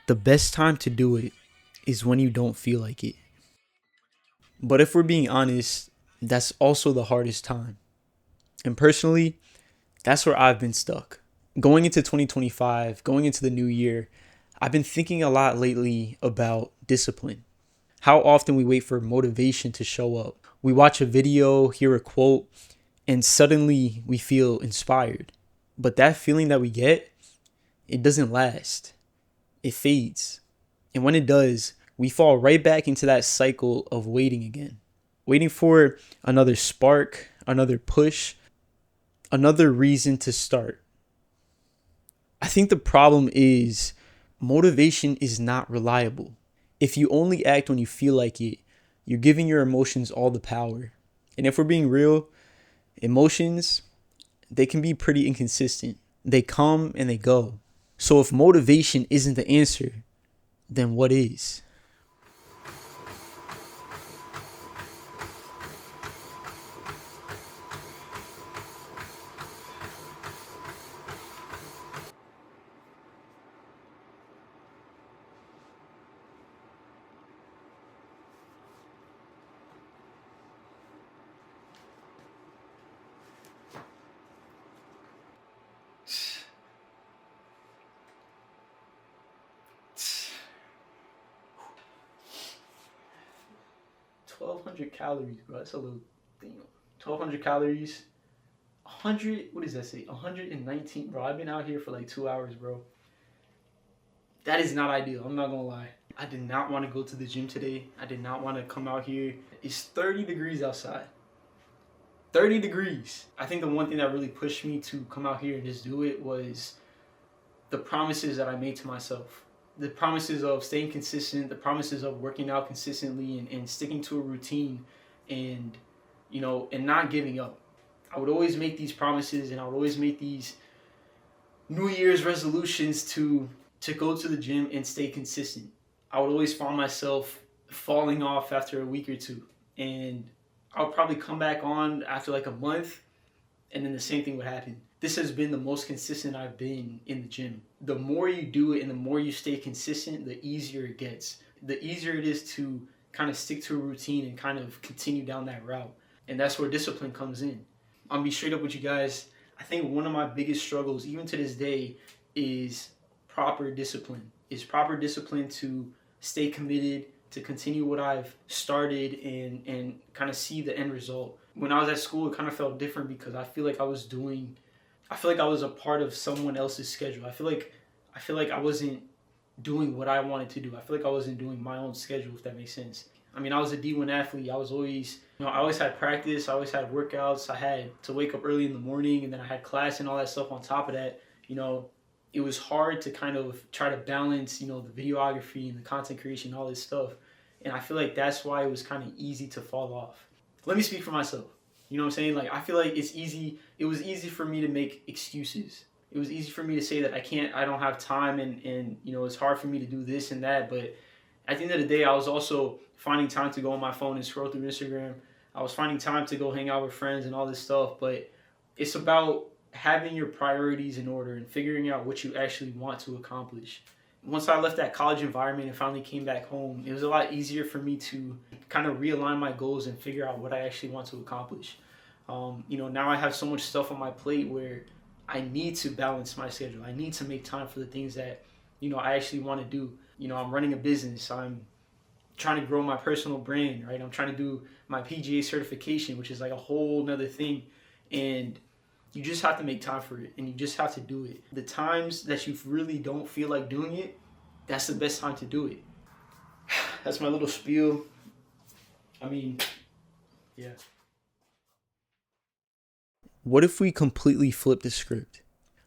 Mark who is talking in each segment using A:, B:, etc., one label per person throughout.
A: The best time to do it is when you don't feel like it. But if we're being honest, that's also the hardest time. And personally, that's where I've been stuck. Going into 2025, going into the new year, I've been thinking a lot lately about discipline. How often we wait for motivation to show up. We watch a video, hear a quote, and suddenly we feel inspired. But that feeling that we get, it doesn't last. It fades. And when it does, we fall right back into that cycle of waiting again. Waiting for another spark, another push, another reason to start. I think the problem is motivation is not reliable. If you only act when you feel like it, you're giving your emotions all the power. And if we're being real, emotions, they can be pretty inconsistent. They come and they go. So if motivation isn't the answer, then what is? $1,200 bro. That's a little thing. 1,200 calories. 100, what does that say? 119, bro. I've been out here for like 2 hours, bro. That is not ideal. I'm not gonna lie. I did not want to go to the gym today. I did not want to come out here. It's 30 degrees outside. 30 degrees. I think the one thing that really pushed me to come out here and just do it was the promises that I made to myself. The promises of staying consistent, the promises of working out consistently and sticking to a routine and, and not giving up. I would always make these promises and I would always make these New Year's resolutions to go to the gym and stay consistent. I would always find myself falling off after a week or two. And I'll probably come back on after like a month and then the same thing would happen. This has been the most consistent I've been in the gym. The more you do it and the more you stay consistent, the easier it gets. The easier it is to kind of stick to a routine and kind of continue down that route. And that's where discipline comes in. I'll be straight up with you guys. I think one of my biggest struggles, even to this day, is proper discipline. Is proper discipline to stay committed, to continue what I've started and kind of see the end result. When I was at school, it kind of felt different because I feel like I was a part of someone else's schedule. I feel like I wasn't doing what I wanted to do. I feel like I wasn't doing my own schedule, if that makes sense. I mean, I was a D1 athlete. I was always, I always had practice. I always had workouts. I had to wake up early in the morning and then I had class and all that stuff on top of that. It was hard to kind of try to balance, the videography and the content creation, all this stuff. And I feel like that's why it was kind of easy to fall off. Let me speak for myself. You know what I'm saying? Like, I feel like it was easy for me to make excuses. It was easy for me to say that I don't have time and it's hard for me to do this and that. But at the end of the day, I was also finding time to go on my phone and scroll through Instagram. I was finding time to go hang out with friends and all this stuff. But it's about having your priorities in order and figuring out what you actually want to accomplish. Once I left that college environment and finally came back home, it was a lot easier for me to kind of realign my goals and figure out what I actually want to accomplish. Now I have so much stuff on my plate where I need to balance my schedule. I need to make time for the things that, I actually want to do. I'm running a business. I'm trying to grow my personal brand, right? I'm trying to do my PGA certification, which is like a whole nother thing. And you just have to make time for it and you just have to do it. The times that you really don't feel like doing it, that's the best time to do it. That's my little spiel. I mean, yeah. What if we completely flip the script?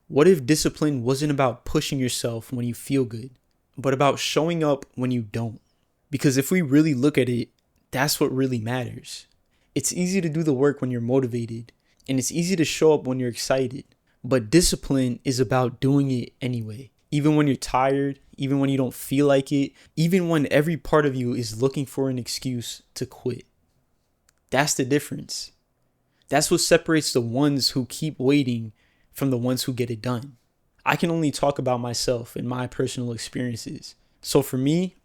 A: What if discipline wasn't about pushing yourself when you feel good, but about showing up when you don't? Because if we really look at it, that's what really matters. It's easy to do the work when you're motivated, and it's easy to show up when you're excited. But discipline is about doing it anyway. Even when you're tired, even when you don't feel like it, even when every part of you is looking for an excuse to quit. That's the difference. That's what separates the ones who keep waiting from the ones who get it done. I can only talk about myself and my personal experiences. So for me,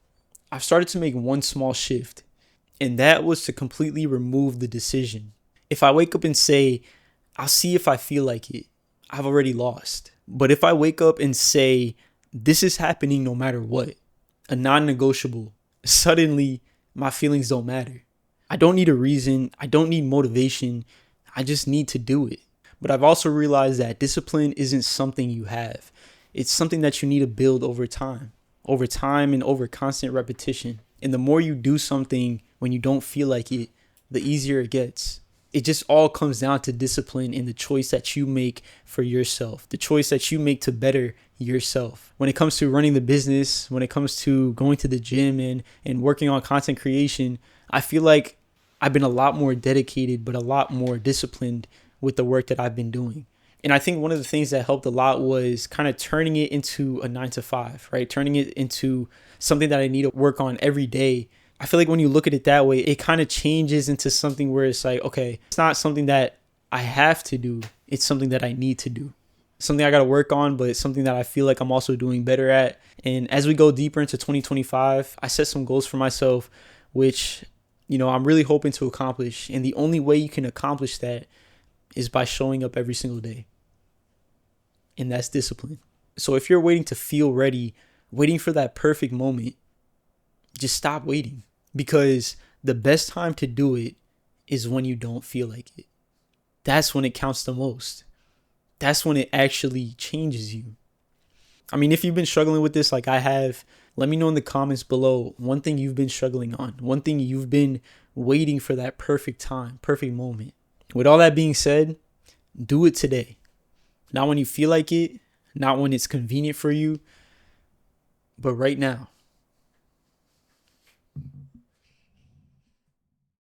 A: I've started to make one small shift, and that was to completely remove the decision. If I wake up and say, I'll see if I feel like it, I've already lost. But if I wake up and say, this is happening no matter what, a non negotiable, suddenly my feelings don't matter. I don't need a reason. I don't need motivation. I just need to do it. But I've also realized that discipline isn't something you have. It's something that you need to build over time and over constant repetition. And the more you do something when you don't feel like it, the easier it gets. It just all comes down to discipline and the choice that you make for yourself, the choice that you make to better yourself. When it comes to running the business, when it comes to going to the gym and working on content creation, I feel like I've been a lot more dedicated, but a lot more disciplined with the work that I've been doing. And I think one of the things that helped a lot was kind of turning it into a 9 to 5, right? Turning it into something that I need to work on every day. I feel like when you look at it that way, it kind of changes into something where it's like, okay, it's not something that I have to do. It's something that I need to do. Something I got to work on, but it's something that I feel like I'm also doing better at. And as we go deeper into 2025, I set some goals for myself, which, I'm really hoping to accomplish. And the only way you can accomplish that is by showing up every single day. And that's discipline. So if you're waiting to feel ready, waiting for that perfect moment, just stop waiting, because the best time to do it is when you don't feel like it. That's when it counts the most. That's when it actually changes you. I mean, if you've been struggling with this like I have, let me know in the comments below one thing you've been struggling on, one thing you've been waiting for that perfect time, perfect moment. With all that being said, do it today. Not when you feel like it, not when it's convenient for you, but right now.